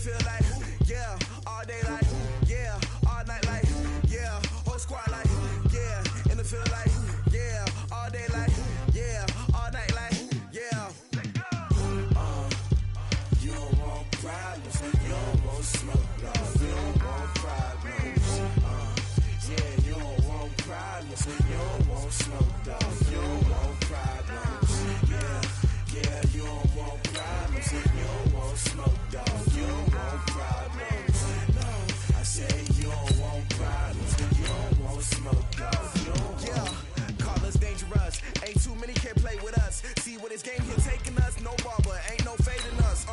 feel like, yeah, all day like, yeah, all night like, yeah, whole squad like, yeah, in the feel like, yeah, all day like, yeah, all night like, yeah. You don't want problems, you don't want smoke, you don't want problems. Yeah, you don't want problems, you don't want smoke, you don't want problems. Yeah, you don't want problems, you don't want smoke, you don't want problems. No, I say you don't want problems, you don't want smoke, you don't want. Yeah, call us dangerous, ain't too many can play with us. See what this game here taking us, no ball, but ain't no fading us.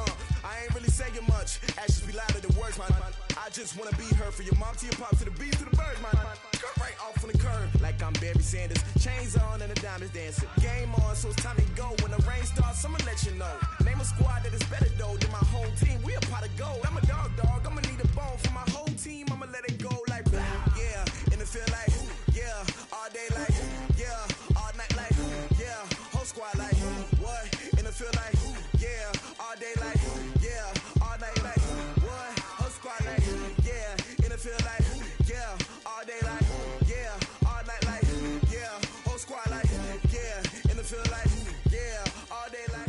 I ain't really saying much, actions be louder than words, man. I just wanna be heard from your mom to your pop to the beat to the birds, man. Cut right off on the curb, like I'm Barry Sanders. Chains on and the diamonds dancing. Game on, so it's time to go. When the rain starts, I'ma let you know. Name a squad that is better though than my whole team. We a pot of gold. I'm a dog, I'ma need a bone for my whole team. I'ma let it go like, yeah, and it feel like, yeah, all day like, yeah, all night like, yeah, whole squad like, what? And it feel like, yeah, all day like, yeah, all night like, what? Whole squad like, yeah, and it feel like, yeah, all day like, yeah, all night like, yeah, whole squad like, yeah, and it feel like, yeah, all day like.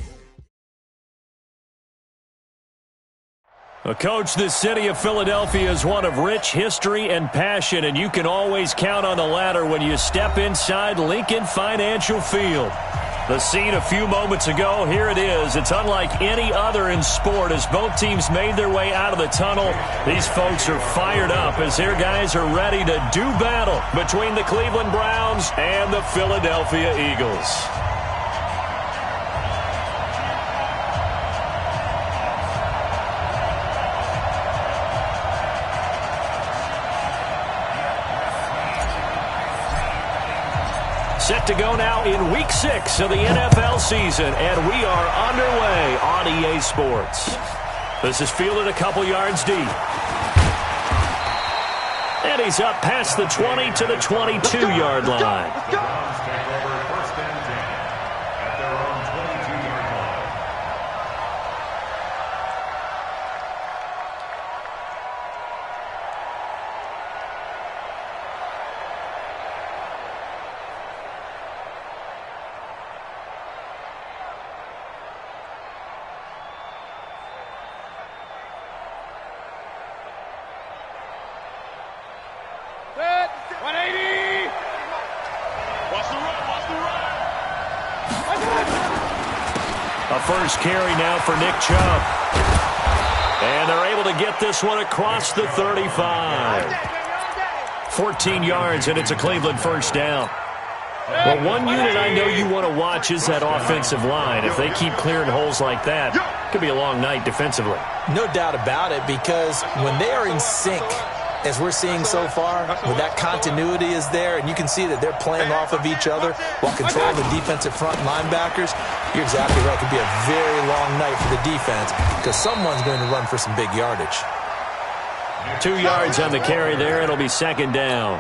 Coach, the city of Philadelphia is one of rich history and passion, and you can always count on the latter when you step inside Lincoln Financial Field. The scene a few moments ago, here it is. It's unlike any other in sport as both teams made their way out of the tunnel. These folks are fired up as their guys are ready to do battle between the Cleveland Browns and the Philadelphia Eagles. Set to go now in Week 6 of the NFL season, and we are underway on EA Sports. This is fielded a couple yards deep. And he's up past the 20 to the 22-yard line. First carry now for Nick Chubb. And they're able to get this one across the 35. 14 yards, and it's a Cleveland first down. Well, one unit I know you want to watch is that offensive line. If they keep clearing holes like that, it could be a long night defensively. No doubt about it, because when they are in sync, as we're seeing so far, where that continuity is there, and you can see that they're playing off of each other while controlling the defensive front linebackers, you're exactly right. It could be a very long night for the defense because someone's going to run for some big yardage. 2 yards on the carry there. It'll be second down.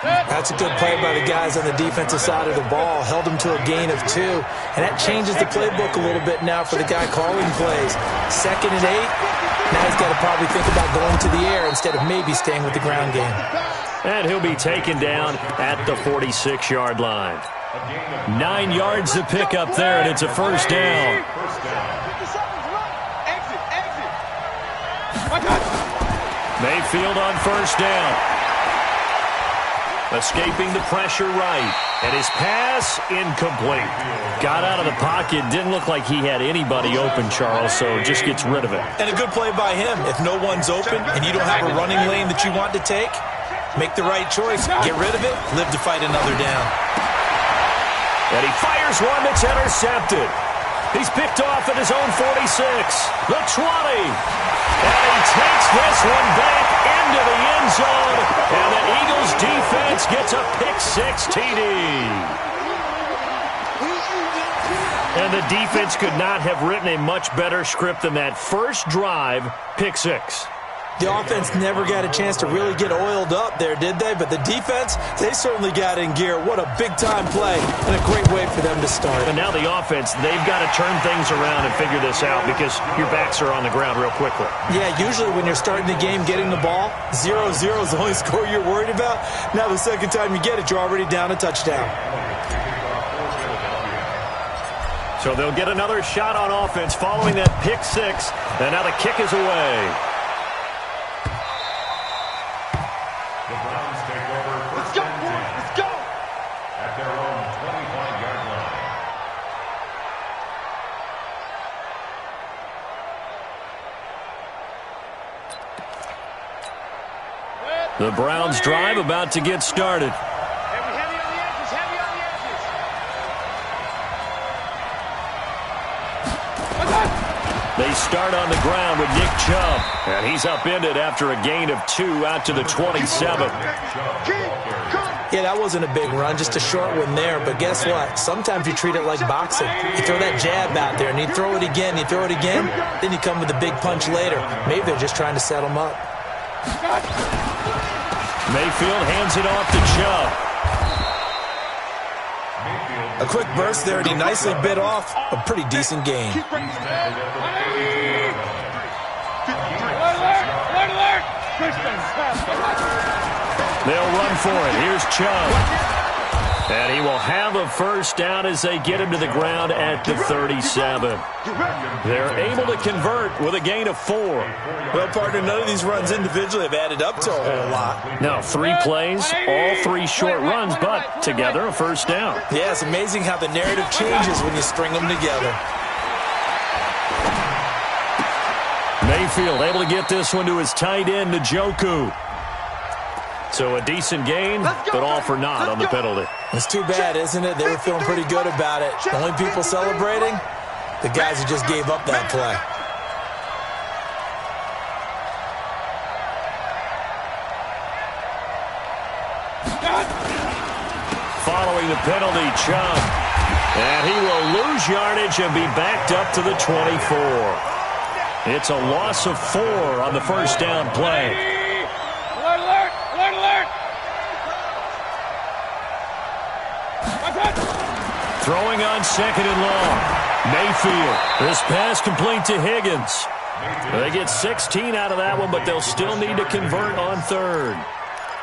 That's a good play by the guys on the defensive side of the ball. Held them to a gain of 2. And that changes the playbook a little bit now for the guy calling plays. 2nd and 8. Now he's got to probably think about going to the air instead of maybe staying with the ground game. And he'll be taken down at the 46-yard line. 9 yards to pick up there, and it's a first down. Mayfield on first down. Escaping the pressure right. And his pass incomplete. Got out of the pocket. Didn't look like he had anybody open, Charles, so just gets rid of it. And a good play by him. If no one's open and you don't have a running lane that you want to take, make the right choice. Get rid of it. Live to fight another down. And he fires one that's intercepted. He's picked off at his own 46. The 20. And he takes this one back into the end zone. And the Eagles defense gets a pick-6 TD. And the defense could not have written a much better script than that first drive, pick-6. The offense never got a chance to really get oiled up there, did they? But the defense, they certainly got in gear. What a big-time play and a great way for them to start. And now the offense, they've got to turn things around and figure this out because your backs are on the ground real quickly. Yeah, usually when you're starting the game, getting the ball, 0-0 is the only score you're worried about. Now the second time you get it, you're already down a touchdown. So they'll get another shot on offense following that pick six. And now the kick is away. The Browns take over. Let's go, boys. Let's go. At their own 25-yard line. The Browns drive about to get started. Heavy on the edges. Heavy on the edges. They start on the ground with Nick Chubb. And he's upended after a gain of 2 out to the 27. Yeah, that wasn't a big run, just a short one there. But guess what? Sometimes you treat it like boxing. You throw that jab out there, and you throw it again, you throw it again, then you come with a big punch later. Maybe they're just trying to set them up. Mayfield hands it off to Chubb. A quick burst there, and he nicely bit off a pretty decent gain. They'll run for it. Here's Chubb. And he will have a first down as they get him to the ground at the 37. They're able to convert with a gain of 4. Well, partner, none of these runs individually have added up to a whole lot. Now, 3 plays, all 3 short runs, but together a first down. Yeah, it's amazing how the narrative changes when you string them together. Mayfield able to get this one to his tight end, Njoku. So a decent gain, but all for naught on the penalty. It's too bad, isn't it? They were feeling pretty good about it. The only people celebrating, the guys who just gave up that play. Following the penalty, Chubb. And he will lose yardage and be backed up to the 24. It's a loss of 4 on the first down play. Alert, alert, alert, alert. Throwing on 2nd and long. Mayfield. This pass complete to Higgins. They get 16 out of that one, but they'll still need to convert on 3rd.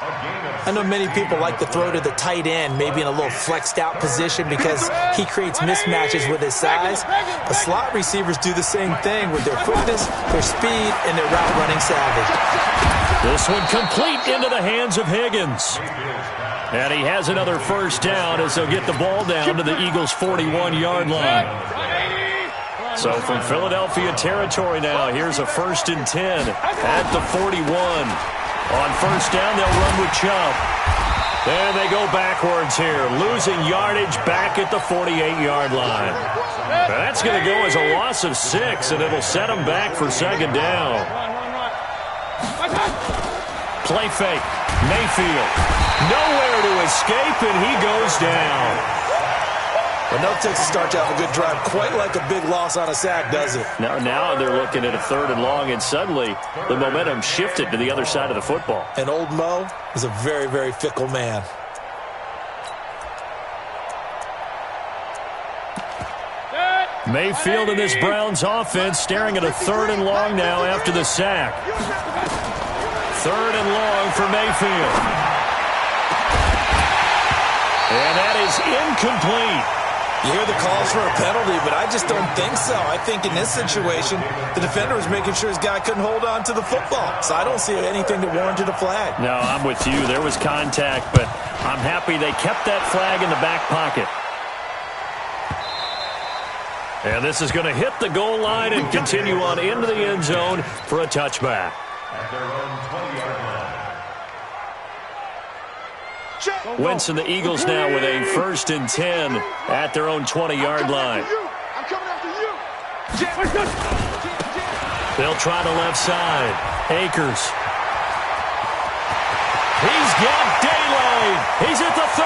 I know many people like to throw to the tight end, maybe in a little flexed out position because he creates mismatches with his size. The slot receivers do the same thing with their quickness, their speed, and their route running savvy. This one complete into the hands of Higgins. And he has another first down as they'll get the ball down to the Eagles' 41-yard line. So from Philadelphia territory now, here's a 1st and 10 at the 41. On first down, they'll run with Chubb. And they go backwards here, losing yardage back at the 48-yard line. That's going to go as a loss of 6, and it'll set them back for 2nd down. Play fake. Mayfield. Nowhere to escape, and he goes down. But no takes a start to have a good drive, quite like a big loss on a sack, does it? Now they're looking at a 3rd and long, and suddenly the momentum shifted to the other side of the football. And old Mo is a very, very fickle man. Mayfield and this Browns offense staring at a 3rd and long now after the sack. 3rd and long for Mayfield. And that is incomplete. You hear the calls for a penalty, but I just don't think so. I think in this situation, the defender was making sure his guy couldn't hold on to the football. So I don't see anything that warranted a flag. No, I'm with you. There was contact, but I'm happy they kept that flag in the back pocket. And this is going to hit the goal line and continue on into the end zone for a touchback. At their own 20-yard line. Wentz and the Eagles now with a 1st and 10 at their own 20-yard line. I'm coming after you. They'll try the left side. Akers. He's got daylight. He's at the 30.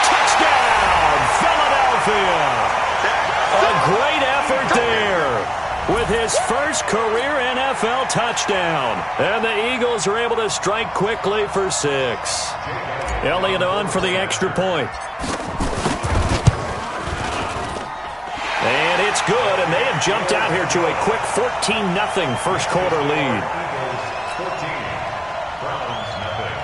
Touchdown, Philadelphia. A great effort there with his first career NFL touchdown. And the Eagles are able to strike quickly for 6. Elliott on for the extra point. And it's good, and they have jumped out here to a quick 14-0 first quarter lead. Eagles 14, Browns nothing.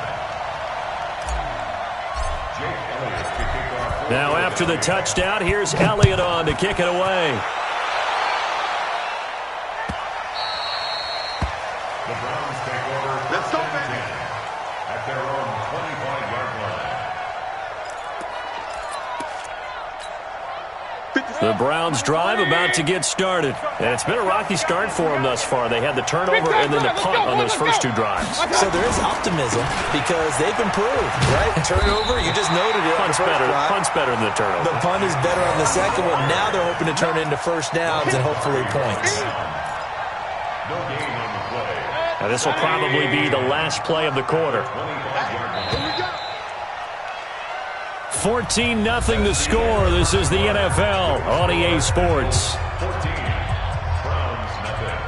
Jake Elliott to kick off. Now after the touchdown, here's Elliott on to kick it away. The Browns take over. Let's go, baby. At their own 25-yard line. The Browns drive about to get started. And it's been a rocky start for them thus far. They had the turnover and then the punt on those first 2 drives. So there is optimism because they've improved, right? Turnover, you just noted it. Punt's better than the turnover. The punt is better on the second one. Now they're hoping to turn it into first downs and hopefully points. No gain on the play. Now this will probably be the last play of the quarter. 25-yard line. 14-0 the score. This is the NFL on EA Sports. 14, Browns nothing.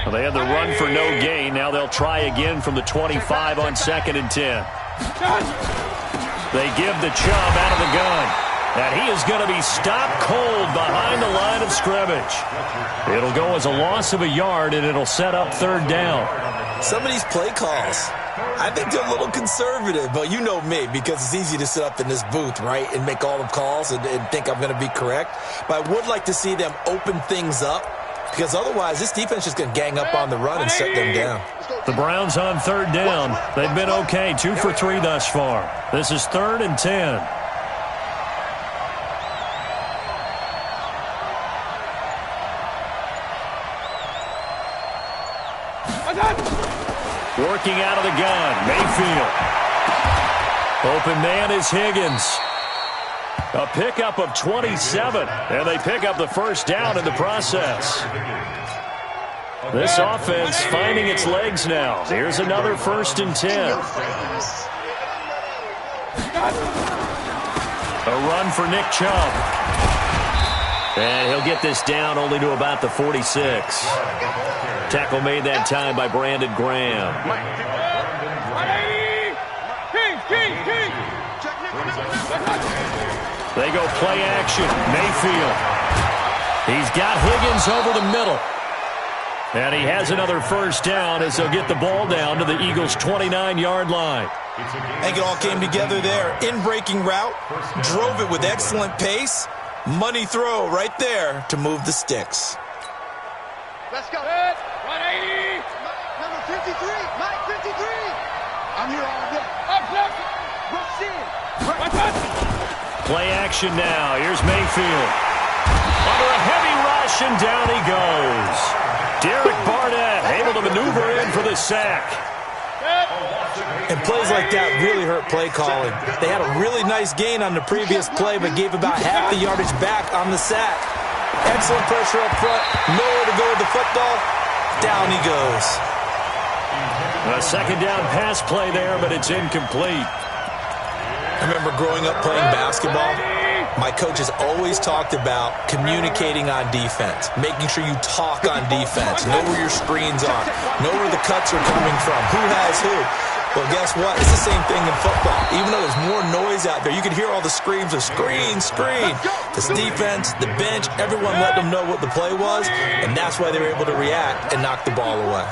Well, they had the run for no gain. Now they'll try again from the 25 on 2nd and 10. They give the Chubb out of the gun. And he is going to be stopped cold behind the line of scrimmage. It'll go as a loss of a yard, and it'll set up 3rd down. Some of these play calls, I think they're a little conservative, but you know me, because it's easy to sit up in this booth, right, and make all the calls and think I'm going to be correct. But I would like to see them open things up, because otherwise this defense is going to gang up on the run and shut them down. The Browns on 3rd down. They've been okay, 2 for 3 thus far. This is 3rd and 10. Working out of the gun, Mayfield. Open man is Higgins. A pickup of 27, and they pick up the first down in the process. This offense finding its legs now. Here's another 1st and 10. A run for Nick Chubb. And he'll get this down only to about the 46. Tackle made that time by Brandon Graham. They go play action. Mayfield. He's got Higgins over the middle. And he has another first down as they'll get the ball down to the Eagles' 29-yard line. I think it all came together there. In-breaking route. Drove it with excellent pace. Money throw right there to move the sticks. Let's go. 180. Number 53. Mike 53. I'm here all day. Rush in. Play action now. Here's Mayfield. Under a heavy rush, and down he goes. Derek Barnett able to maneuver in for the sack. And plays like that really hurt play calling. They had a really nice gain on the previous play, but gave about half the yardage back on the sack. Excellent pressure up front. Nowhere to go with the football. Down he goes. A 2nd down pass play there, but it's incomplete. I remember growing up playing basketball. My coach has always talked about communicating on defense, making sure you talk on defense, know where your screens are, know where the cuts are coming from, who has who. Well, guess what? It's the same thing in football. Even though there's more noise out there, you can hear all the screams of screen, screen. This defense, the bench, everyone let them know what the play was, and that's why they were able to react and knock the ball away.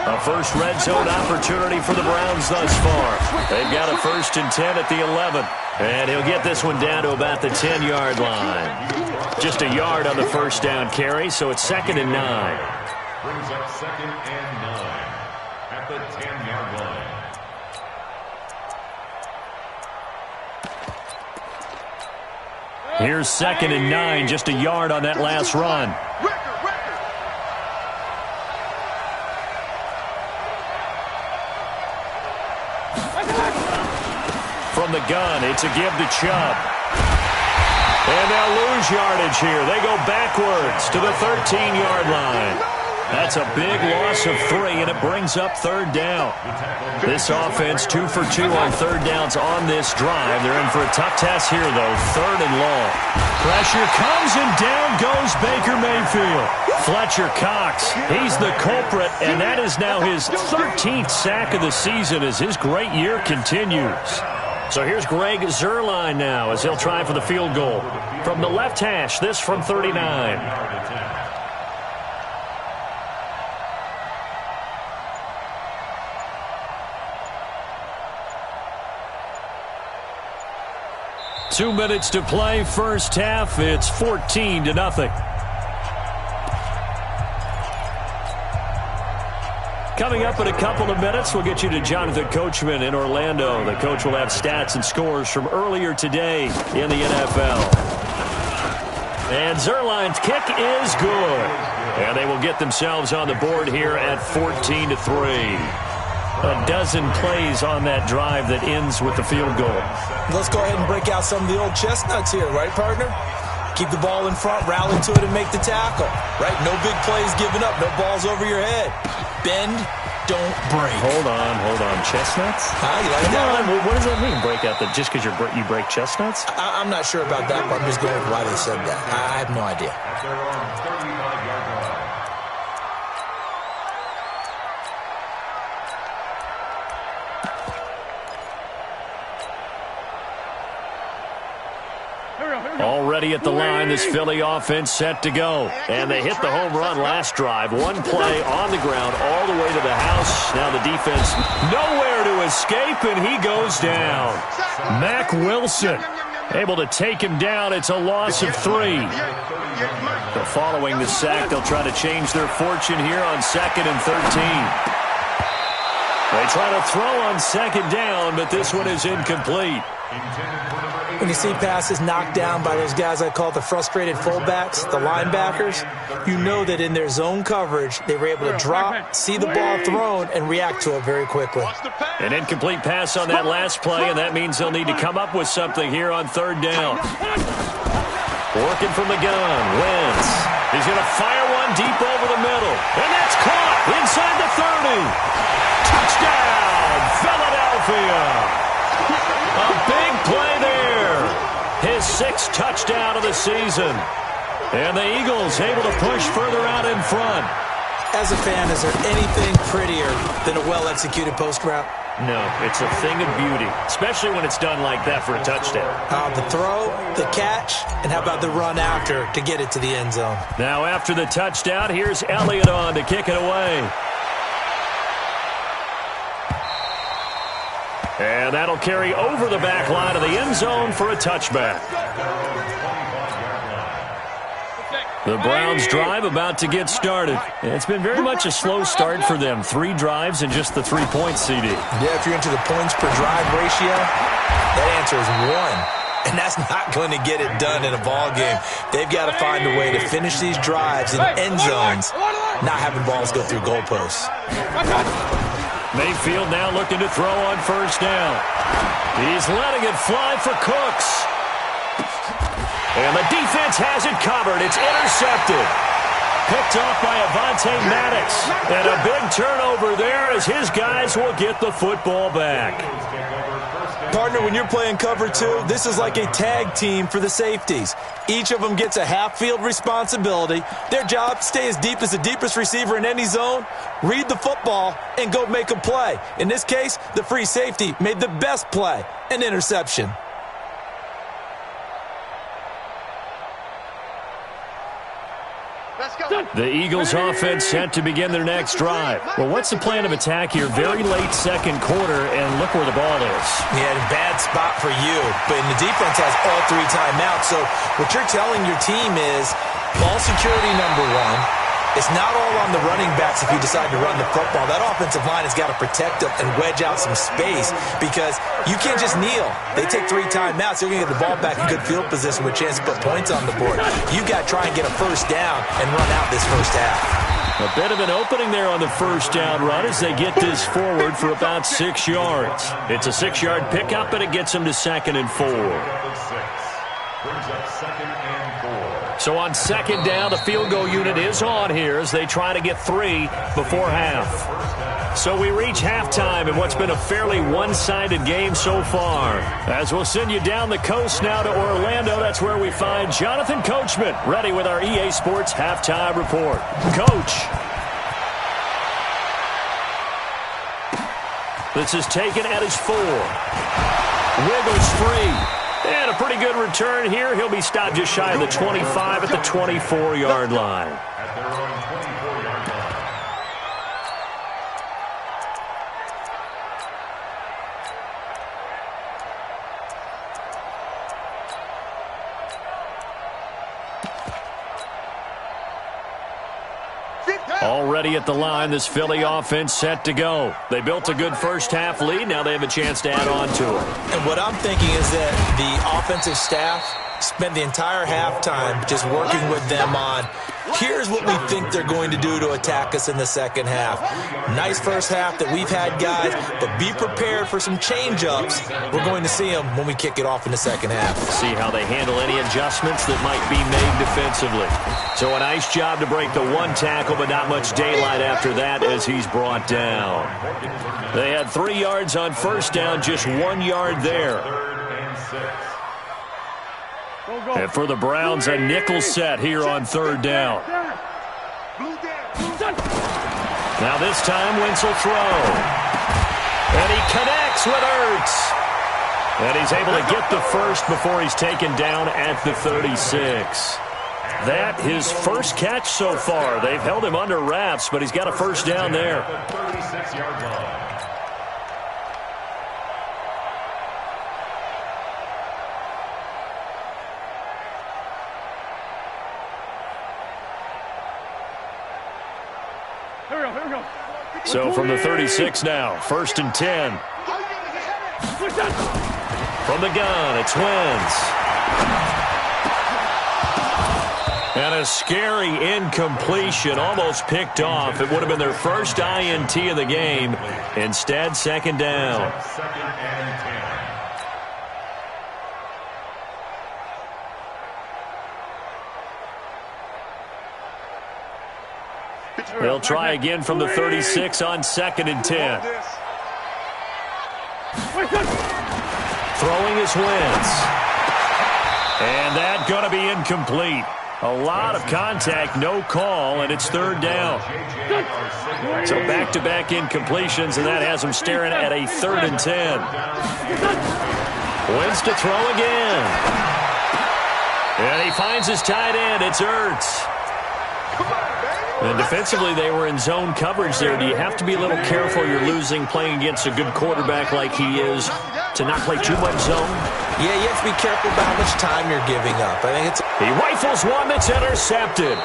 A first red zone opportunity for the Browns thus far. They've got a 1st and 10 at the 11. And he'll get this one down to about the 10-yard line. Just a yard on the first down carry, so it's 2nd and 9. Brings up 2nd and 9 at the 10-yard line. Here's 2nd and 9, just a yard on that last run. From the gun, it's a give to Chubb. And they'll lose yardage here. They go backwards to the 13-yard line. That's a big loss of 3, and it brings up third down. This offense 2 for 2 on third downs on this drive. They're in for a tough task here, though. Third and long. Pressure comes, and down goes Baker Mayfield. Fletcher Cox, he's the culprit, and that is now his 13th sack of the season as his great year continues. So here's Greg Zuerlein now as he'll try for the field goal. From the left hash, this from 39. 2 minutes to play, first half. It's 14-0. Coming up in a couple of minutes, we'll get you to Jonathan Coachman in Orlando. The coach will have stats and scores from earlier today in the NFL. And Zuerlein's kick is good. And they will get themselves on the board here at 14-3. A dozen plays on that drive that ends with the field goal. Let's go ahead and break out some of the old chestnuts here, right, partner? Keep the ball in front, rally to it, and make the tackle, right? No big plays given up, no balls over your head. Bend, don't break. Hold on. Chestnuts? You like that one? What does that mean, break out? Just because you break chestnuts? I'm not sure about that, but I'm just going with why they said that. I have no idea. Already at the line, this Philly offense set to go. And they hit the home run last drive. One play on the ground all the way to the house. Now the defense nowhere to escape, and he goes down. Mack Wilson able to take him down. It's a loss of 3. So following the sack, they'll try to change their fortune here on 2nd and 13. They try to throw on 2nd down, but this one is incomplete. When you see passes knocked down by those guys I call the frustrated fullbacks, the linebackers, you know that in their zone coverage, they were able to drop, see the ball thrown, and react to it very quickly. An incomplete pass on that last play, and that means they'll need to come up with something here on 3rd down. Working from the gun, Wentz. He's going to fire one deep over the middle, and that's caught inside the 30. Touchdown, Philadelphia. A big play there. His 6th touchdown of the season. And the Eagles able to push further out in front. As a fan, is there anything prettier than a well-executed post route? No, it's a thing of beauty, especially when it's done like that for a touchdown. The throw, the catch, and how about the run after to get it to the end zone? Now after the touchdown, here's Elliott on to kick it away. And that'll carry over the back line of the end zone for a touchback. The Browns drive about to get started. It's been very much a slow start for them. 3 drives and just the 3-point CD. Yeah, if you're into the points per drive ratio, that answer is 1. And that's not going to get it done in a ball game. They've got to find a way to finish these drives in end zones, not having balls go through goalposts. Mayfield now looking to throw on 1st down. He's letting it fly for Cooks. And the defense has it covered. It's intercepted. Picked off by Avonte Maddox. And a big turnover there as his guys will get the football back. Partner, when you're playing cover 2, this is like a tag team for the safeties. Each of them gets a half-field responsibility. Their job, stay as deep as the deepest receiver in any zone, read the football, and go make a play. In this case, the free safety made the best play, an interception. The Eagles offense set to begin their next drive. Well, what's the plan of attack here? Very late 2nd quarter, and look where the ball is. Yeah, a bad spot for you, but the defense has all 3 timeouts. So what you're telling your team is ball security number 1. It's not all on the running backs if you decide to run the football. That offensive line has got to protect them and wedge out some space because you can't just kneel. They take 3 timeouts. They're going to get the ball back in good field position with a chance to put points on the board. You've got to try and get a 1st down and run out this 1st half. A bit of an opening there on the 1st down run as they get this forward for about 6 yards. It's a 6-yard pickup, and it gets them to 2nd and 4. Brings up 2nd and 4. So on second down, the field goal unit is on here as they try to get 3 before half. So we reach halftime in what's been a fairly one-sided game so far. As we'll send you down the coast now to Orlando, that's where we find Jonathan Coachman ready with our EA Sports Halftime Report. Coach. This is taken at his 4. Wiggles free. And a pretty good return here. He'll be stopped just shy of the 25 at the 24-yard line. At their own 24-yard line. Already at the line, this Philly offense set to go. They built a good first-half lead. Now they have a chance to add on to it. And what I'm thinking is that the offensive staff spent the entire halftime just working with them on, here's what we think they're going to do to attack us in the second half. Nice first half that we've had, guys, but be prepared for some change-ups. We're going to see them when we kick it off in the second half. See how they handle any adjustments that might be made defensively. So a nice job to break the one tackle, but not much daylight after that as he's brought down. They had 3 yards on first down, just 1 yard there. 3rd and 6. And for the Browns, a nickel set here on 3rd down. Now this time, Wentz will throw. And he connects with Ertz. And he's able to get the first before he's taken down at the 36. That his first catch so far. They've held him under wraps, but he's got a first down there. The 36-yard line. So from the 36 now, 1st and 10. From the gun, it's Wentz. And a scary incompletion, almost picked off. It would have been their first INT of the game. Instead, 2nd down. 2nd and 10. They'll try again from the 36 on 2nd and 10. Throwing is Wentz. And that's going to be incomplete. A lot of contact, no call, and it's 3rd down. So back-to-back incompletions, and that has them staring at a 3rd and 10. Wentz to throw again. And he finds his tight end. It's Ertz. And defensively, they were in zone coverage there. Do you have to be a little careful? You're losing playing against a good quarterback like he is to not play too much zone? Yeah, you have to be careful about how much time you're giving up. I think it's... He rifles one that's intercepted.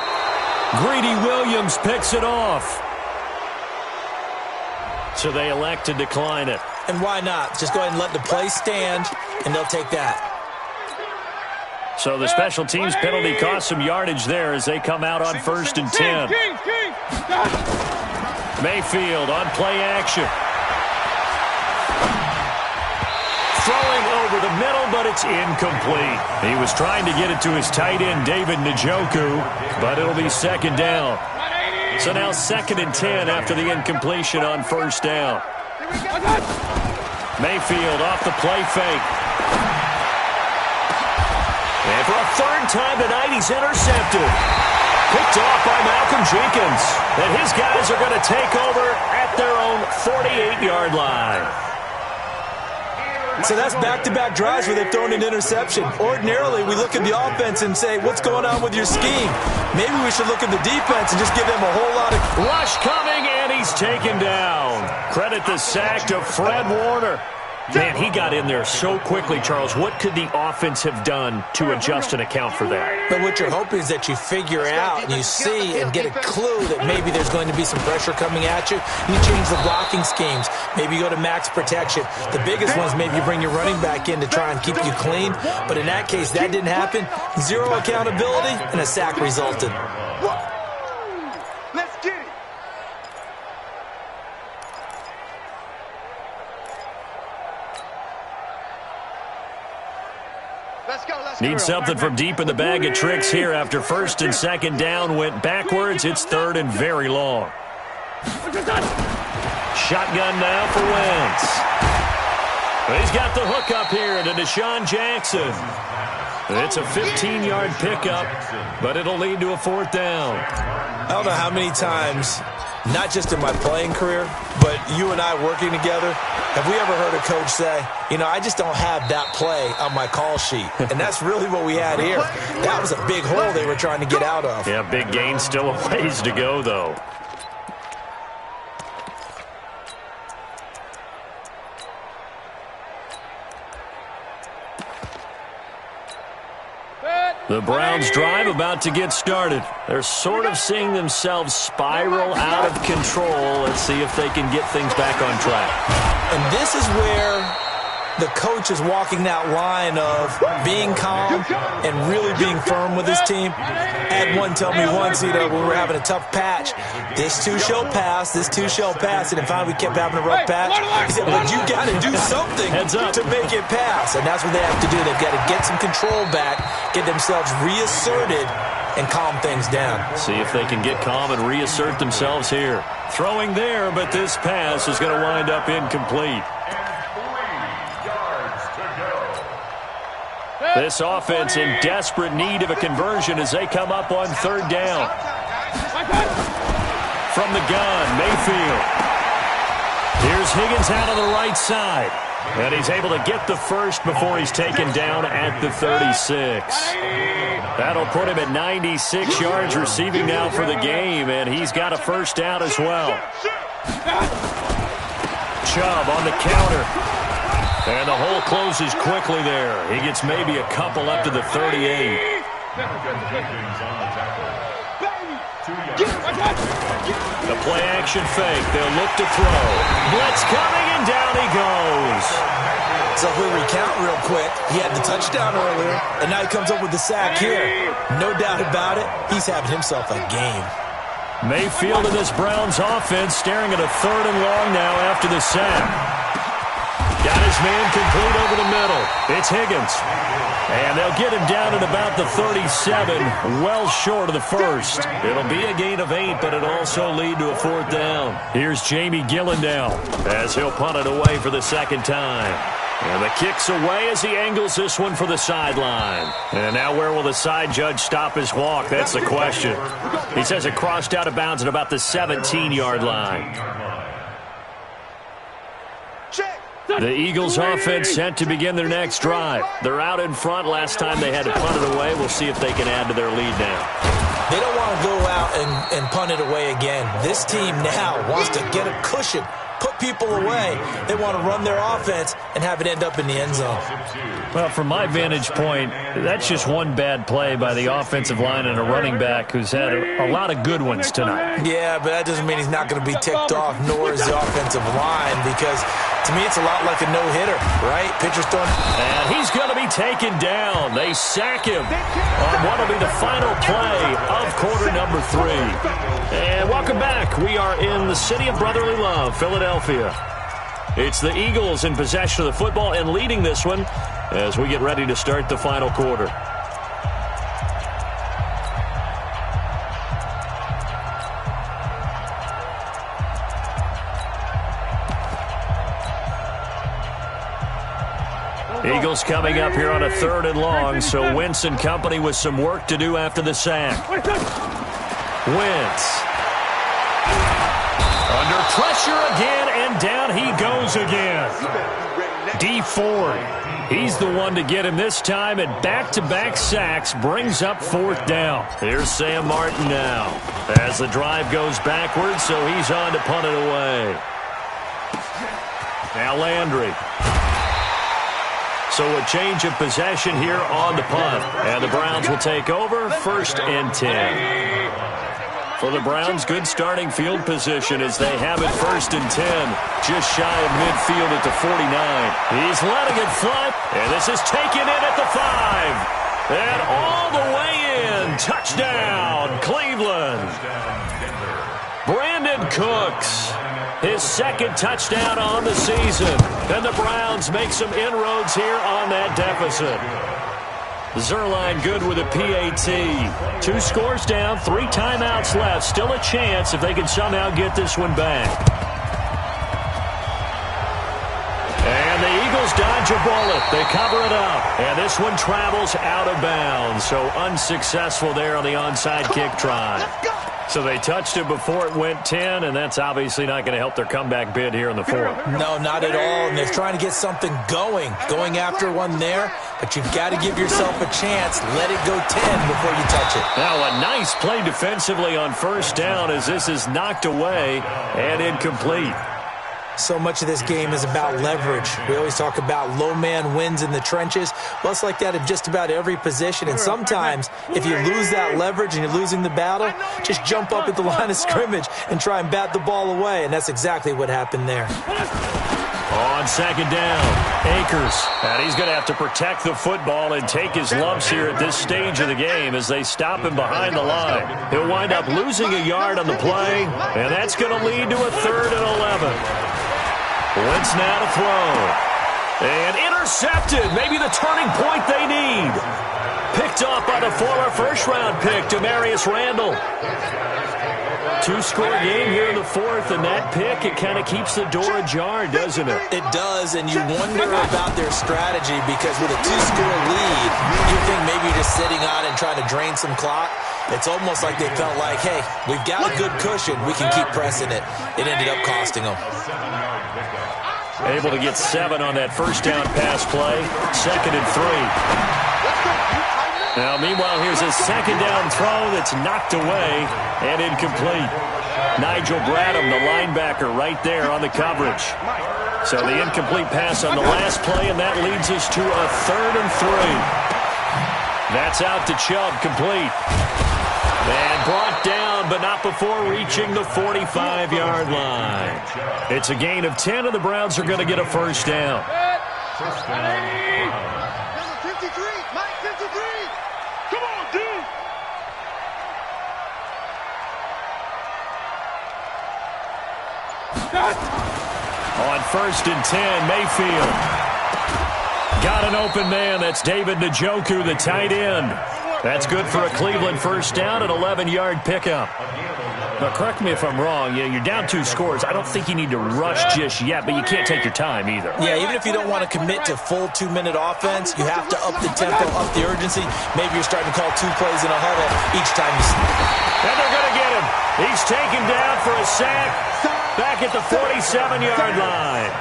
Greedy Williams picks it off. So they elect to decline it. And why not? Just go ahead and let the play stand, and they'll take that. So the special teams penalty cost some yardage there as they come out on 1st and 10. Mayfield on play action. Throwing over the middle, but it's incomplete. He was trying to get it to his tight end, David Njoku, but it'll be 2nd down. So now 2nd and 10 after the incompletion on 1st down. Mayfield off the play fake. And for a 3rd time tonight, he's intercepted. Picked off by Malcolm Jenkins. And his guys are going to take over at their own 48-yard line. So that's back-to-back drives where they've thrown an interception. Ordinarily, we look at the offense and say, what's going on with your scheme? Maybe we should look at the defense and just give them a whole lot of... Rush coming, and he's taken down. Credit the sack to Fred Warner. Man, he got in there so quickly, Charles. What could the offense have done to adjust and account for that? But what you're hoping is that you figure out and you see and get a clue that maybe there's going to be some pressure coming at you. You change the blocking schemes. Maybe you go to max protection. The biggest one is maybe you bring your running back in to try and keep you clean. But in that case, that didn't happen. Zero accountability, and a sack resulted. Let's get it. Need something from deep in the bag of tricks here after first and second down went backwards. It's third and very long. Shotgun now for Wentz. He's got the hook up here to Deshaun Jackson. It's a 15-yard pickup, but it'll lead to a fourth down. I don't know how many times, not just in my playing career, but you and I working together, have we ever heard a coach say, you know, I just don't have that play on my call sheet. And that's really what we had here. That was a big hole they were trying to get out of. Yeah, big gain, still a ways to go, though. The Browns drive about to get started. They're sort of seeing themselves spiral out of control. Let's see if they can get things back on track. And this is where the coach is walking that line of being calm and really being firm with his team. I had one tell me once, you know, when we were having a tough patch, this too shall pass, this too shall pass. And then finally we kept having a rough patch. He said, but you got to do something to make it pass. And that's what they have to do. They've got to get some control back, get themselves reasserted, and calm things down. See if they can get calm and reassert themselves here. Throwing there, but this pass is going to wind up incomplete. This offense in desperate need of a conversion as they come up on third down. From the gun, Mayfield. Here's Higgins out on the right side. And he's able to get the first before he's taken down at the 36. That'll put him at 96 yards receiving now for the game, and he's got a first down as well. Chubb on the counter. And the hole closes quickly there. He gets maybe a couple up to the 38. The play action fake. They'll look to throw. Blitz coming, and down he goes. So if we recount real quick, he had the touchdown earlier, and now he comes up with the sack here. No doubt about it, he's having himself a game. Mayfield in this Browns offense staring at a third and long now after the sack. Got his man complete over the middle. It's Higgins. And they'll get him down at about the 37, well short of the first. It'll be a gain of 8, but it'll also lead to a fourth down. Here's Jamie Gilliland as he'll punt it away for the second time. And the kick's away as he angles this one for the sideline. And now where will the side judge stop his walk? That's the question. He says it crossed out of bounds at about the 17-yard line. The Eagles offense set to begin their next drive. They're out in front. Last time they had to punt it away. We'll see if they can add to their lead now. They don't want to go out and punt it away again. This team now wants to get a cushion, put people away. They want to run their offense and have it end up in the end zone. Well, from my vantage point, that's just one bad play by the offensive line and a running back who's had a lot of good ones tonight. Yeah, but that doesn't mean he's not going to be ticked off, nor is the offensive line, because to me it's a lot like a no-hitter, right? Pitcher's throwing. And he's going to be taken down. They sack him on what will be the final play of quarter number 3. And welcome back. We are in the city of brotherly love, Philadelphia. It's the Eagles in possession of the football and leading this one as we get ready to start the final quarter. Eagles coming up here on a third and long, so Wentz and company with some work to do after the sack. Wentz. Under pressure again, and down he goes again. Dee Ford, he's the one to get him this time, and back-to-back sacks brings up fourth down. Here's Sam Martin now as the drive goes backwards, so he's on to punt it away. Now Landry. So a change of possession here on the punt, and the Browns will take over first and 10. For the Browns, good starting field position as they have it first and 10, just shy of midfield at the 49. He's letting it fly, and this is taken in at the 5. And all the way in, touchdown, Cleveland. Brandon Cooks, his second touchdown on the season. And the Browns make some inroads here on that deficit. Zuerlein good with a PAT. 2 scores down, 3 timeouts left. Still a chance if they can somehow get this one back. And the Eagles dodge a bullet. They cover it up. And this one travels out of bounds. So unsuccessful there on the onside kick try. So they touched it before it went 10, and that's obviously not going to help their comeback bid here in the fourth. No, not at all, and they're trying to get something going after one there, but you've got to give yourself a chance. Let it go 10 before you touch it. Now a nice play defensively on first down as this is knocked away and incomplete. So much of this game is about leverage. We always talk about low man wins in the trenches. Well, it's like that in just about every position. And sometimes, if you lose that leverage and you're losing the battle, just jump up at the line of scrimmage and try and bat the ball away. And that's exactly what happened there. On second down, Akers. And he's going to have to protect the football and take his lumps here at this stage of the game as they stop him behind the line. He'll wind up losing a yard on the play, and that's going to lead to a 3rd and 11. Wentz now to throw. And intercepted. Maybe the turning point they need. Picked off by the former first-round pick, Demarius Randall. 2-score game here in the fourth, and that pick, it kind of keeps the door ajar, doesn't it? It does, and you wonder about their strategy because with a 2-score lead, you think maybe you're just sitting on and trying to drain some clock. It's almost like they felt like, hey, we've got a good cushion. We can keep pressing it. It ended up costing them. Able to get 7 on that first down pass play. 2nd and 3. Now, meanwhile, here's a second down throw that's knocked away and incomplete. Nigel Bradham, the linebacker, right there on the coverage. So the incomplete pass on the last play, and that leads us to a 3rd and 3. That's out to Chubb, complete. And brought down, but not before reaching the 45-yard line. It's a gain of 10, and the Browns are going to get a first down. First down. Number 53, Mike 53. Come on, dude. On 1st and 10, Mayfield. Got an open man. That's David Njoku, the tight end. That's good for a Cleveland first down, an 11-yard pickup. Now, correct me if I'm wrong. You're down 2 scores. I don't think you need to rush just yet, but you can't take your time either. Yeah, even if you don't want to commit to full 2-minute offense, you have to up the tempo, up the urgency. Maybe you're starting to call 2 plays in a huddle each time you snap. And they're going to get him. He's taken down for a sack back at the 47-yard line.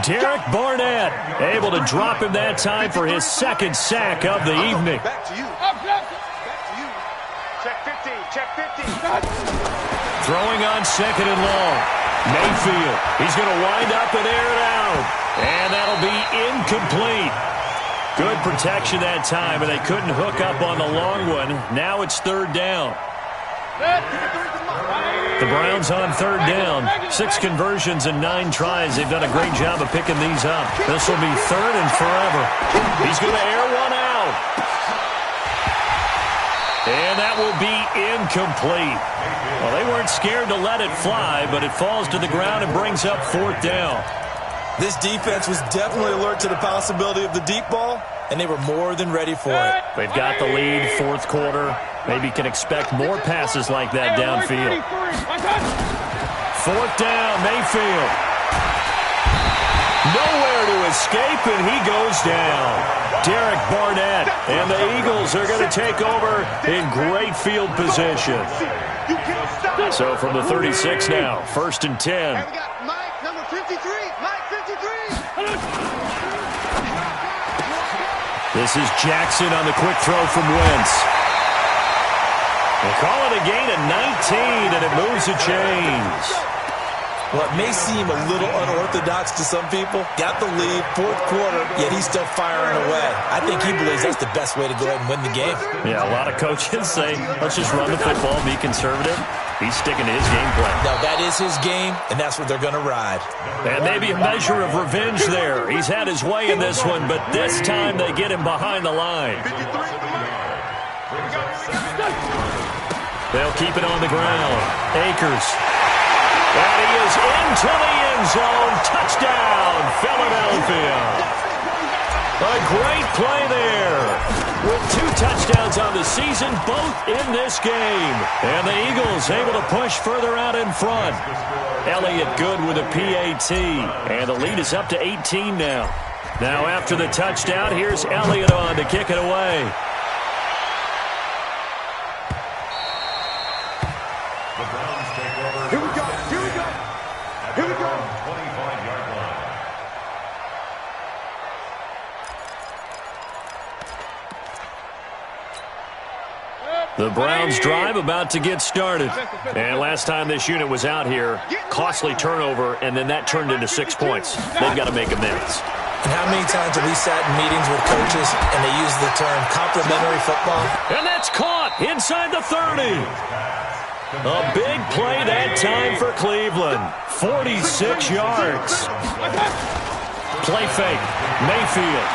Derek Barnett able to drop him that time for his 2nd sack of the evening. Back to you. Back to you. Check 15. Check 15. Throwing on 2nd and long. Mayfield. He's going to wind up and air it out. And that'll be incomplete. Good protection that time, and they couldn't hook up on the long one. Now it's 3rd down. The Browns on 3rd down. 6 conversions and 9 tries. They've done a great job of picking these up. This will be 3rd and forever. He's going to air one out. And that will be incomplete. Well, they weren't scared to let it fly, but it falls to the ground and brings up 4th down. This defense was definitely alert to the possibility of the deep ball, and they were more than ready for it. They've got the lead, 4th quarter. Maybe can expect more passes like that downfield. 4th down, Mayfield. Nowhere to escape, and he goes down. Derek Barnett, and the Eagles are going to take over in great field position. So from the 36 now, 1st and 10. And we got Mike, number 53. Mike 53. This is Jackson on the quick throw from Wentz. They call it a gain of 19, and it moves the chains. Well, it may seem a little unorthodox to some people. Got the lead, 4th quarter, yet he's still firing away. I think he believes that's the best way to go ahead and win the game. Yeah, a lot of coaches say, let's just run the football, be conservative. He's sticking to his game plan. Now, that is his game, and that's what they're going to ride. And maybe a measure of revenge there. He's had his way in this one, but this time they get him behind the line. They'll keep it on the ground. Akers. And he is into the end zone. Touchdown, Philadelphia. A great play there. With 2 touchdowns on the season, both in this game. And the Eagles able to push further out in front. Elliott good with a PAT. And the lead is up to 18 now. Now after the touchdown, here's Elliott on to kick it away. The Browns take over. Here we go. Here we go. Here we go. 25-yard line. The Browns drive about to get started. And last time this unit was out here, costly turnover, and then that turned into 6 points. They've got to make amends. And how many times have we sat in meetings with coaches and they use the term complementary football? And that's caught inside the 30. A big play that time for Cleveland. 46 yards. Play fake. Mayfield.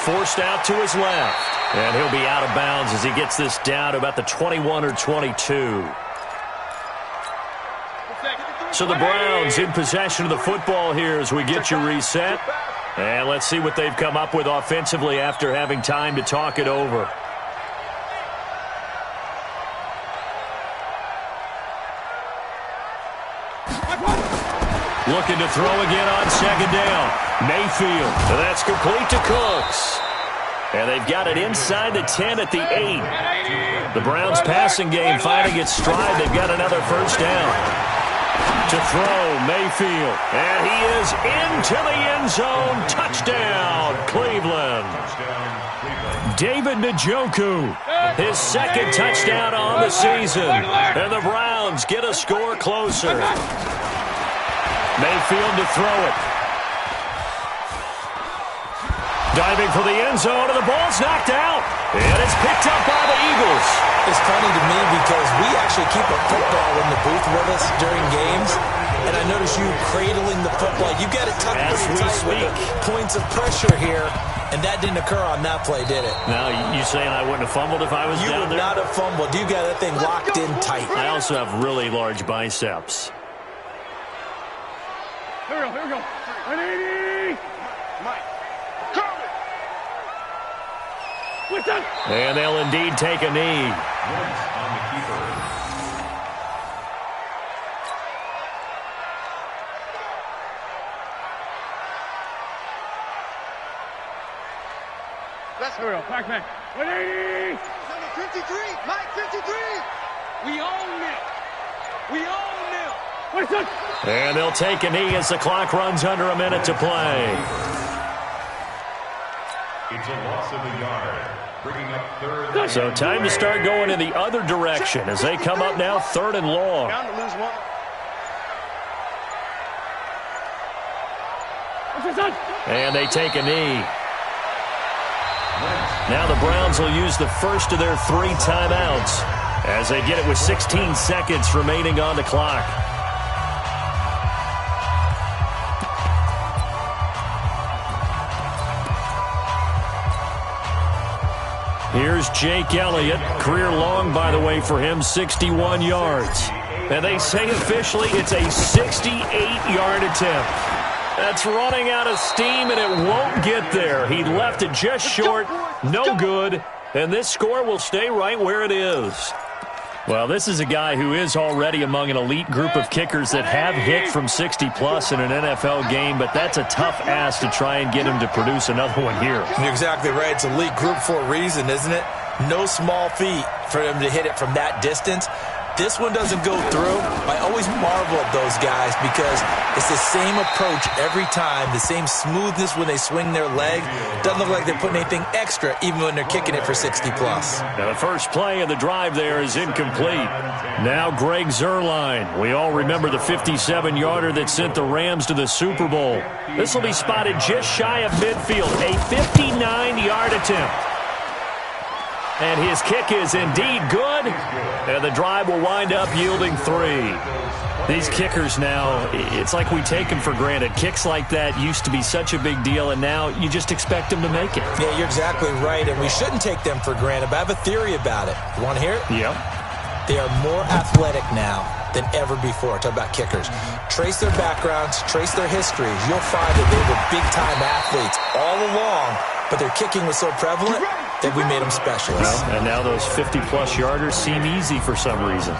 Forced out to his left. And he'll be out of bounds as he gets this down to about the 21 or 22. So the Browns in possession of the football here as we get you reset. And let's see what they've come up with offensively after having time to talk it over. Looking to throw again on second down. Mayfield. That's complete to Cooks. And they've got it inside the 10 at the 8. The Browns passing game finding its stride. They've got another first down. To throw, Mayfield. And he is into the end zone. Touchdown, Cleveland. David Njoku, his second touchdown on the season. And the Browns get a score closer. Mayfield to throw it. Diving for the end zone, and the ball's knocked out. And it's picked up by the Eagles. It's funny to me because we actually keep a football in the booth with us during games. And I notice you cradling the football. You got it tucked pretty tight with the points of pressure here. And that didn't occur on that play, did it? Now, you saying I wouldn't have fumbled if I was You down would there? not have fumbled. You got that thing locked in tight. I also have really large biceps. Here we go. 180. Mike. Coming. What's up? And they'll indeed take a knee. Wentz on the keeper. Let's go. Back. 180. 53. Mike, 53. We own it. We own it. What's up? And they'll take a knee as the clock runs under a minute to play. It's a loss of a yard. Bringing up third. So time to start going in the other direction as they come up now 3rd and long. Down to lose one. And they take a knee. Now the Browns will use the first of their 3 timeouts as they get it with 16 seconds remaining on the clock. Here's Jake Elliott. Career long, by the way, for him, 61 yards. And they say officially it's a 68-yard attempt. That's running out of steam, and it won't get there. He left it just short, no good, and this score will stay right where it is. Well, this is a guy who is already among an elite group of kickers that have hit from 60-plus in an NFL game, but that's a tough ask to try and get him to produce another one here. You're exactly right. It's elite group for a reason, isn't it? No small feat for him to hit it from that distance. This one doesn't go through. I always marvel at those guys because it's the same approach every time, the same smoothness when they swing their leg. Doesn't look like they're putting anything extra even when they're kicking it for 60-plus. Now the first play of the drive there is incomplete. Now Greg Zuerlein. We all remember the 57-yarder that sent the Rams to the Super Bowl. This will be spotted just shy of midfield, a 59-yard attempt. And his kick is indeed good, and the drive will wind up yielding 3. These kickers now, it's like we take them for granted. Kicks like that used to be such a big deal, and now you just expect them to make it. Yeah, you're exactly right, and we shouldn't take them for granted, but I have a theory about it. You want to hear it? Yep. They are more athletic now. than ever before. Talk about kickers. Trace their backgrounds, trace their histories. You'll find that they were big-time athletes all along, but their kicking was so prevalent that we made them specialists. Well, and now those 50-plus yarders seem easy for some reason.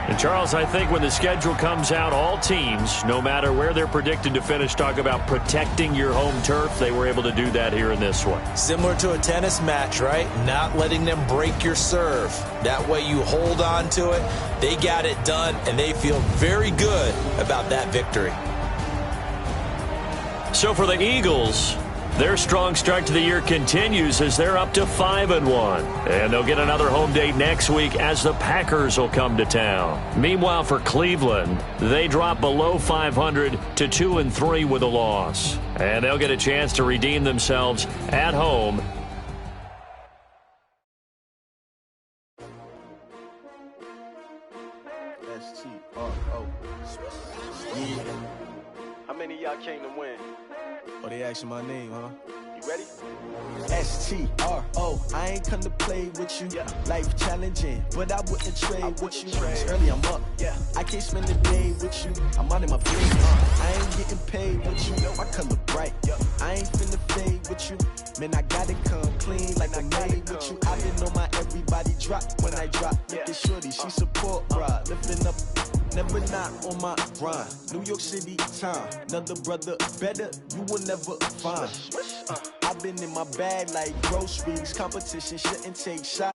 And, Charles, I think when the schedule comes out, all teams, no matter where they're predicted to finish, talk about protecting your home turf. They were able to do that here in this one. Similar to a tennis match, right? Not letting them break your serve. That way you hold on to it. They got it done, and they feel very good about that victory. So for the Eagles, their strong start to the year continues as they're up to 5-1. And they'll get another home date next week as the Packers will come to town. Meanwhile, for Cleveland, they drop below 500 to 2-3 with a loss. And they'll get a chance to redeem themselves at home. S-T-R-O. Yeah. How many of y'all came to win? Oh, they asking my name, huh? You ready? S-T-R-O. I ain't come to play with you. Yeah. Life challenging, but I wouldn't trade with you. It's early, I'm up. Yeah. I can't spend the day with you. I'm out in my feelings. I ain't getting paid with you. My color bright. Yeah. I ain't finna fade with you. Man, I gotta come clean like I made with you. I didn't know my everybody drop when I drop. Look at shorty, she support, bruh. Lifting up. Never not on my grind. New York City time. Another brother better, you will never find. I've been in my bag like groceries. Competition shouldn't take shots.